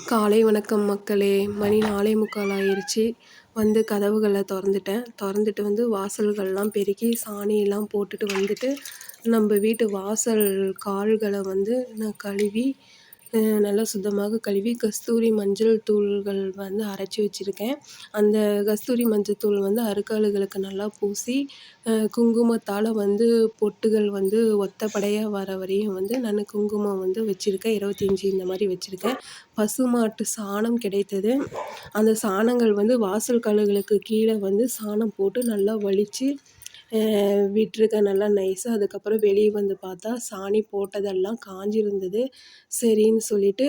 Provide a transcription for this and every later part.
காலை வணக்கம் மக்களே! மணி 4:45 ஆயிருச்சு. வந்து கதவுகள தொறந்துட்டு வந்து வாசல்கள்லாம் பெருக்கி, சாணியெல்லாம் போட்டுட்டு வந்துட்டு, நம்ப வீட்டு வாசல் கால்கள வந்து நான் கழுவி, நல்லா சுத்தமாக கழுவி, கஸ்தூரி மஞ்சள் தூள்கள் வந்து அரைச்சு வச்சிருக்கேன். அந்த கஸ்தூரி மஞ்சள் தூள் வந்து அழுக்குகளுக்கு நல்லா பூசி, குங்குமத்தால வந்து பொட்டுகள் வந்து ஒத்தப்படையா வர வரையும் வந்து நானு குங்குமம் வந்து வச்சிருக்கேன். 25 இந்த மாரி வச்சிருக்கேன். பசுமாட்டு சாணம் கிடைத்தது. அந்த சாணங்கள் வந்து வாசல் கழுகுகளுக்கு கீழ வந்து சாணம் போட்டு நல்லா வழிச்சு விட்டுருக்கேன் நல்லா நைஸா. அதுக்கப்புறம் வெளிய வந்து பார்த்தா, சாணி போட்டதெல்லாம் காஞ்சிருந்தது. சரின்னு சொல்லிட்டு,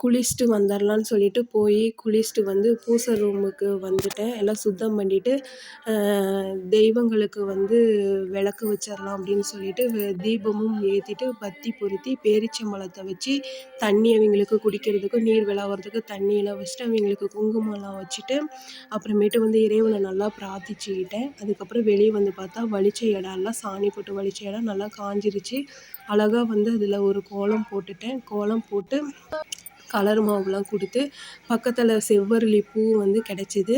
குளிச்சுட்டு வந்துரலான்னு சொல்லிட்டு குளிச்சுட்டு வந்து பூசை ரூமுக்கு வந்துட்டேன். எல்லாம் சுத்தம் பண்ணிட்டு, தெய்வங்களுக்கு வந்து விளக்கு வச்சிரலாம் அப்படின்னு சொல்லிட்டு, தீபமும் ஏத்திட்டு, பத்தி பொருத்தி, பேரிச்சம்பழத்த வச்சு, தண்ணி அவிங்களுக்கு குடிக்கிறதுக்கு, நீர் விளாவறதுக்கு தண்ணியெல்லாம் வச்சுட்டு, அவிங்களுக்கு குங்குமம்லாம் வச்சுட்டு, அப்புறமேட்டு வந்து இறைவன நல்லா பிரார்த்திச்சுக்கிட்டேன். அதுக்கப்புறம் வெளிய வந்து பார்த்தா, வழிச்ச இடம்லாம் சாணி போட்டு வழிச்ச இடம் நல்லா காஞ்சிருச்சு. அழகா வந்து அதில ஒரு கோலம் போட்டுட்டேன். கோலம் போட்டு கலர் மாவுலாம் குடுத்து, பக்கத்தில செவ்வரளி பூ வந்து கெடைச்சிது.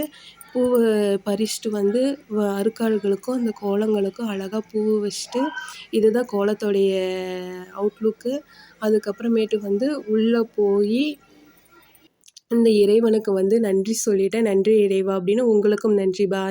பூவ பறிச்சுட்டு வந்து அருக்காள்களுக்கும், அந்த கோலங்களுக்கும் அழகா பூவு வச்சுட்டு, இதுதான் கோலத்தோடைய அவுட்லுக்கு. அதுக்கப்புறமேட்டு வந்து உள்ள போயி, இந்த இறைவனுக்கு வந்து நன்றி சொல்லிட்டேன். "நன்றி இறைவா" அப்படின்னு. உங்களுக்கும் நன்றி. பாய்.